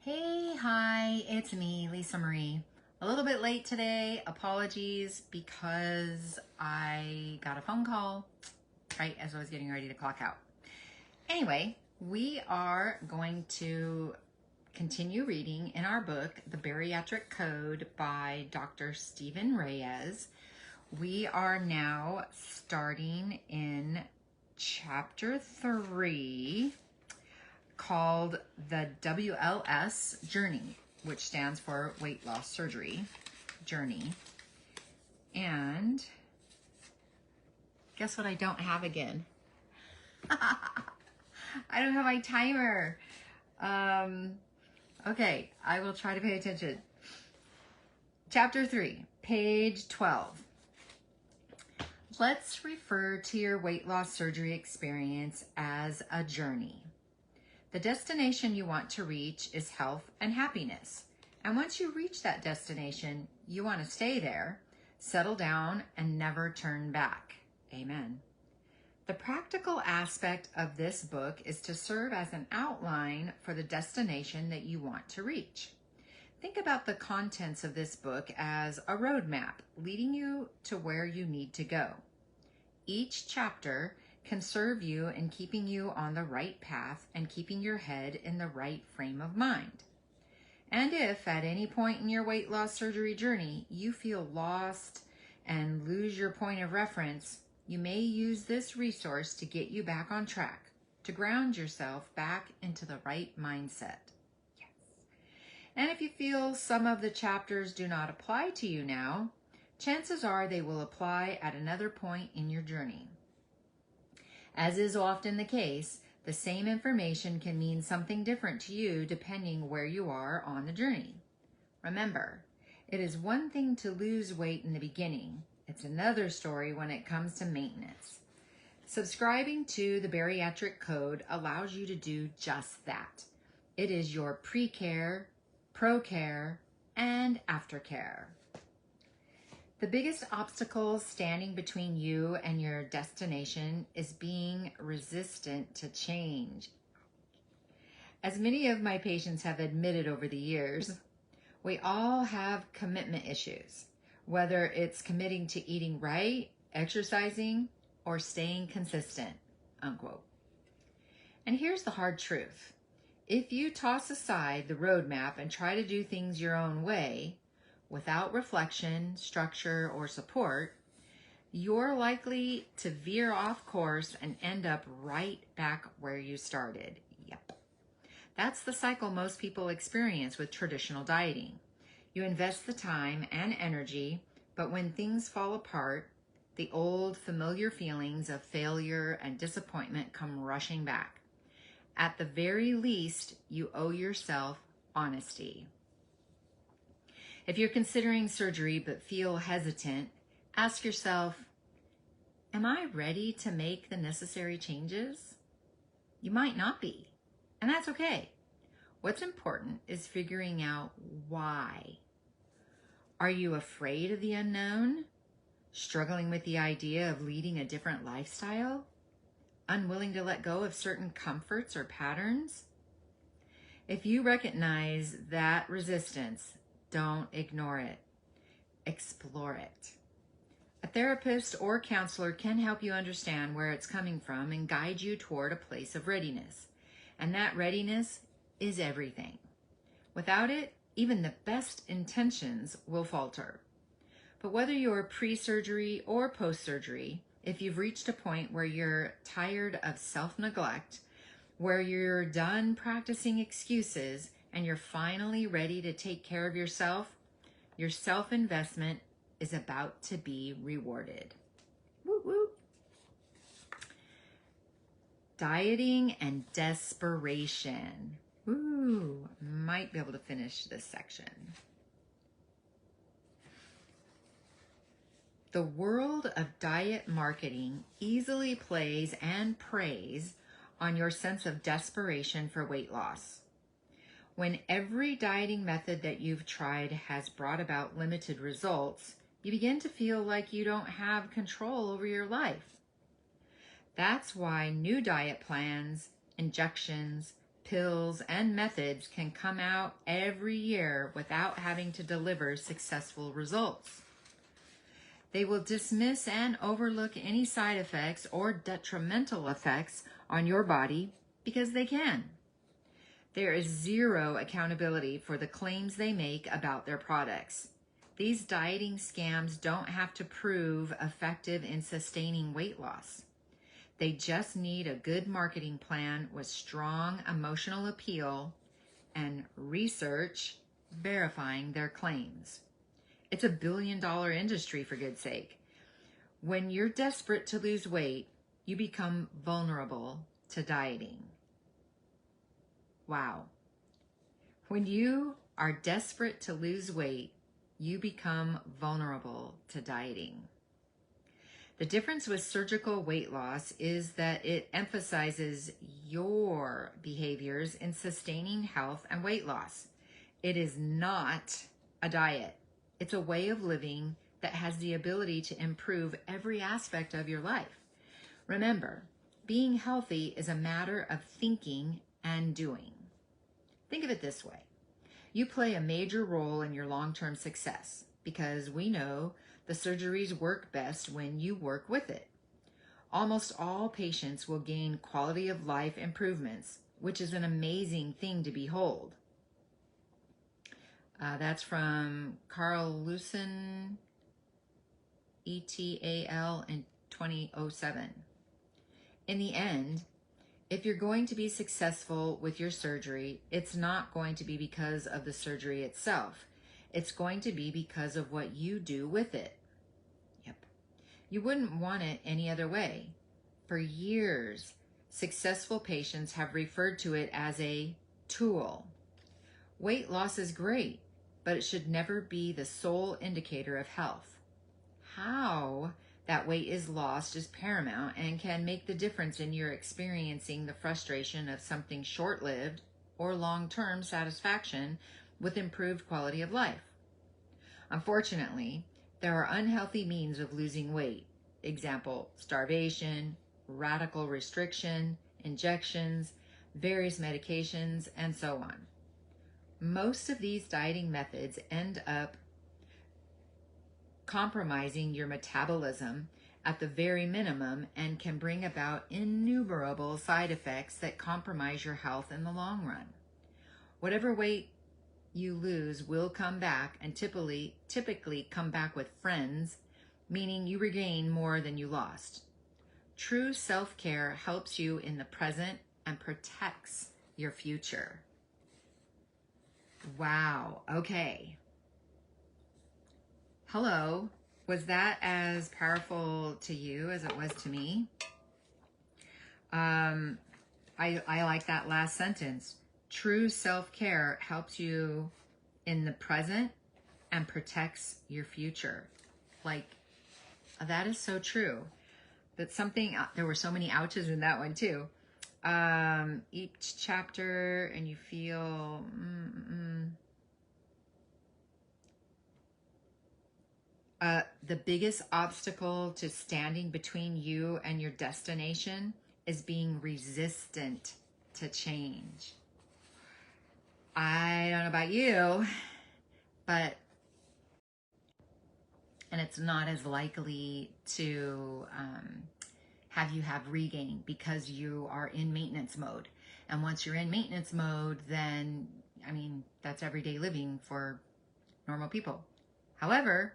Hey, hi, it's me, Lisa Marie. A little bit late today. Apologies because I got a phone call right as I was getting ready to clock out. Anyway, we are going to continue reading in our book, The Bariatric Code by Dr. Stephen Reyes. We are now starting in chapter 3, called the WLS Journey, which stands for Weight Loss Surgery Journey. And guess what I don't have again? I don't have my timer. Okay, I will try to pay attention. Chapter 3, page 12. Let's refer to your weight loss surgery experience as a journey. The destination you want to reach is health and happiness. And once you reach that destination, you want to stay there, settle down, and never turn back. Amen. The practical aspect of this book is to serve as an outline for the destination that you want to reach. Think about the contents of this book as a roadmap leading you to where you need to go. Each chapter can serve you in keeping you on the right path and keeping your head in the right frame of mind. And if at any point in your weight loss surgery journey you feel lost and lose your point of reference, you may use this resource to get you back on track, to ground yourself back into the right mindset. Yes. And if you feel some of the chapters do not apply to you now, chances are they will apply at another point in your journey. As is often the case, the same information can mean something different to you depending where you are on the journey. Remember, it is one thing to lose weight in the beginning. It's another story when it comes to maintenance. Subscribing to the Bariatric Code allows you to do just that. It is your pre-care, pro-care, and aftercare. The biggest obstacle standing between you and your destination is being resistant to change. As many of my patients have admitted over the years, we all have commitment issues, whether it's committing to eating right, exercising, or staying consistent, unquote. And here's the hard truth. If you toss aside the roadmap and try to do things your own way, without reflection, structure, or support, you're likely to veer off course and end up right back where you started. Yep. That's the cycle most people experience with traditional dieting. You invest the time and energy, but when things fall apart, the old familiar feelings of failure and disappointment come rushing back. At the very least, you owe yourself honesty. If you're considering surgery but feel hesitant, ask yourself, am I ready to make the necessary changes? You might not be, and that's okay. What's important is figuring out why. Are you afraid of the unknown? Struggling with the idea of leading a different lifestyle? Unwilling to let go of certain comforts or patterns? If you recognize that resistance, don't ignore it. Explore it. A therapist or counselor can help you understand where it's coming from and guide you toward a place of readiness. And that readiness is everything. Without it, even the best intentions will falter. But whether you're pre-surgery or post-surgery, if you've reached a point where you're tired of self-neglect, where you're done practicing excuses, and you're finally ready to take care of yourself, your self-investment is about to be rewarded. Woo woo. Dieting and desperation. Ooh, might be able to finish this section. The world of diet marketing easily plays and preys on your sense of desperation for weight loss. When every dieting method that you've tried has brought about limited results, you begin to feel like you don't have control over your life. That's why new diet plans, injections, pills, and methods can come out every year without having to deliver successful results. They will dismiss and overlook any side effects or detrimental effects on your body because they can. There is zero accountability for the claims they make about their products. These dieting scams don't have to prove effective in sustaining weight loss. They just need a good marketing plan with strong emotional appeal and research verifying their claims. It's a billion-dollar industry, for good's sake. When you're desperate to lose weight, you become vulnerable to dieting. Wow. When you are desperate to lose weight, you become vulnerable to dieting. The difference with surgical weight loss is that it emphasizes your behaviors in sustaining health and weight loss. It is not a diet. It's a way of living that has the ability to improve every aspect of your life. Remember, being healthy is a matter of thinking and doing. Think of it this way. You play a major role in your long-term success because we know the surgeries work best when you work with it. Almost all patients will gain quality of life improvements, which is an amazing thing to behold. That's from Carl Lewson, ETAL in 2007. In the end, if you're going to be successful with your surgery, it's not going to be because of the surgery itself. It's going to be because of what you do with it. Yep. You wouldn't want it any other way. For years, successful patients have referred to it as a tool. Weight loss is great, but it should never be the sole indicator of health. How that weight is lost is paramount and can make the difference in your experiencing the frustration of something short-lived or long-term satisfaction with improved quality of life. Unfortunately, there are unhealthy means of losing weight. Example, starvation, radical restriction, injections, various medications, and so on. Most of these dieting methods end up compromising your metabolism at the very minimum and can bring about innumerable side effects that compromise your health in the long run. Whatever weight you lose will come back and typically come back with friends, meaning you regain more than you lost. True self-care helps you in the present and protects your future. Wow. Okay. Hello. Was that as powerful to you as it was to me? I like that last sentence. True self-care helps you in the present and protects your future. Like, that is so true. That's something, there were so many ouches in that one too. Each chapter, and you feel, the biggest obstacle to standing between you and your destination is being resistant to change. I don't know about you, but, and it's not as likely to have you have regain because you are in maintenance mode. And once you're in maintenance mode, then, I mean, that's everyday living for normal people. However,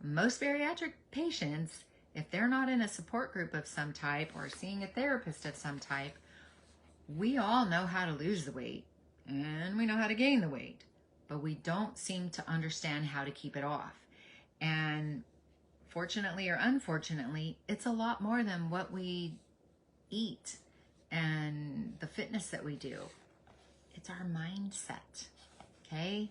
most bariatric patients, if they're not in a support group of some type or seeing a therapist of some type, we all know how to lose the weight and we know how to gain the weight, but we don't seem to understand how to keep it off. And fortunately or unfortunately, it's a lot more than what we eat and the fitness that we do. It's our mindset, okay?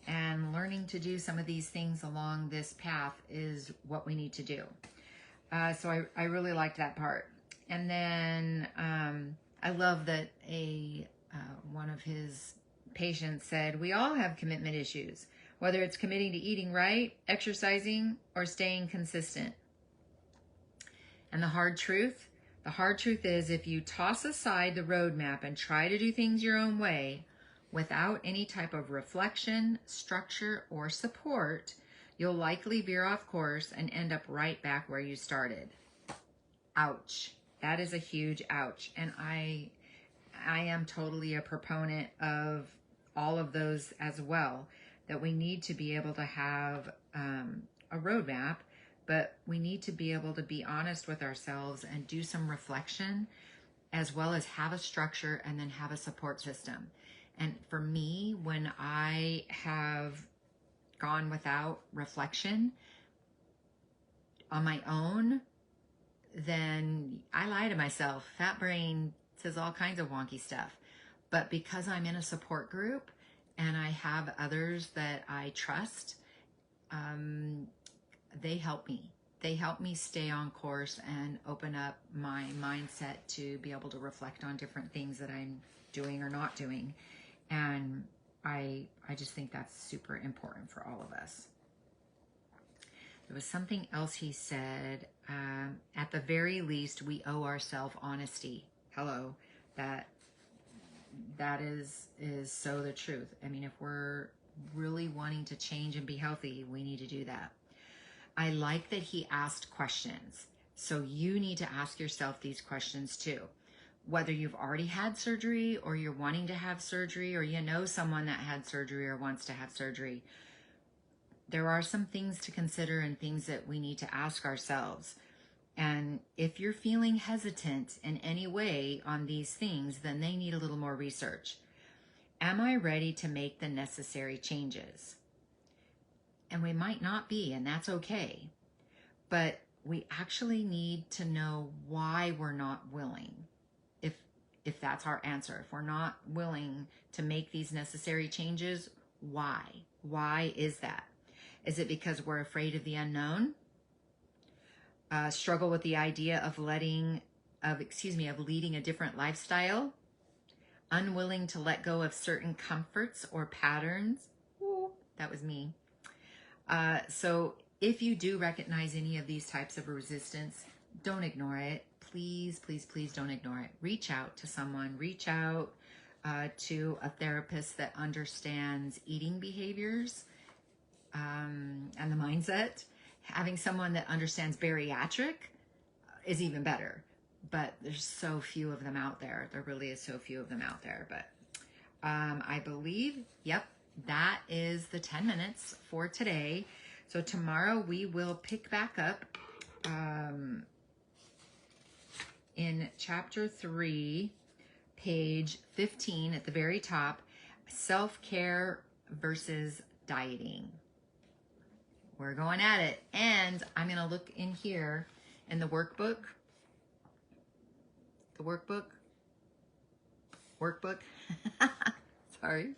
And learning to do some of these things along this path is what we need to do. So I really liked that part. And then I love that one of his patients said, we all have commitment issues, whether it's committing to eating right, exercising, or staying consistent. And the hard truth, The hard truth is, if you toss aside the roadmap and try to do things your own way without any type of reflection, structure, or support, you'll likely veer off course and end up right back where you started. Ouch. That is a huge ouch. And I am totally a proponent of all of those as well, that we need to be able to have a roadmap, but we need to be able to be honest with ourselves and do some reflection, as well as have a structure and then have a support system. And for me, when I have gone without reflection on my own, then I lie to myself. Fat brain says all kinds of wonky stuff. But because I'm in a support group and I have others that I trust, they help me. They help me stay on course and open up my mindset to be able to reflect on different things that I'm doing or not doing. And I just think that's super important for all of us. There was something else he said. At the very least, we owe ourselves honesty. Hello, that is so the truth. I mean, if we're really wanting to change and be healthy, we need to do that. I like that he asked questions. So you need to ask yourself these questions too. Whether you've already had surgery or you're wanting to have surgery, or you know someone that had surgery or wants to have surgery, there are some things to consider and things that we need to ask ourselves. And if you're feeling hesitant in any way on these things, then they need a little more research. Am I ready to make the necessary changes? And we might not be, and that's okay. But we actually need to know why we're not willing. If that's our answer, if we're not willing to make these necessary changes, why? Why is that? Is it because we're afraid of the unknown? Struggle with the idea of leading a different lifestyle? Unwilling to let go of certain comforts or patterns? Ooh, that was me. So if you do recognize any of these types of resistance, don't ignore it. Please, please, please don't ignore it. Reach out to someone. Reach out to a therapist that understands eating behaviors and the mindset. Having someone that understands bariatric is even better. But there's so few of them out there. There really is so few of them out there. But I believe, yep, that is the 10 minutes for today. So tomorrow we will pick back up in chapter 3, page 15 at the very top, self-care versus dieting. We're going at it. And I'm going to look in here in the workbook. Sorry.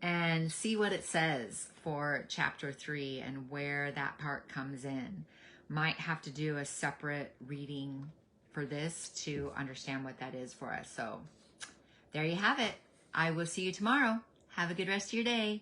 And see what it says for chapter 3 and where that part comes in. Might have to do a separate reading for this to understand what that is for us. So there you have it. I will see you tomorrow. Have a good rest of your day.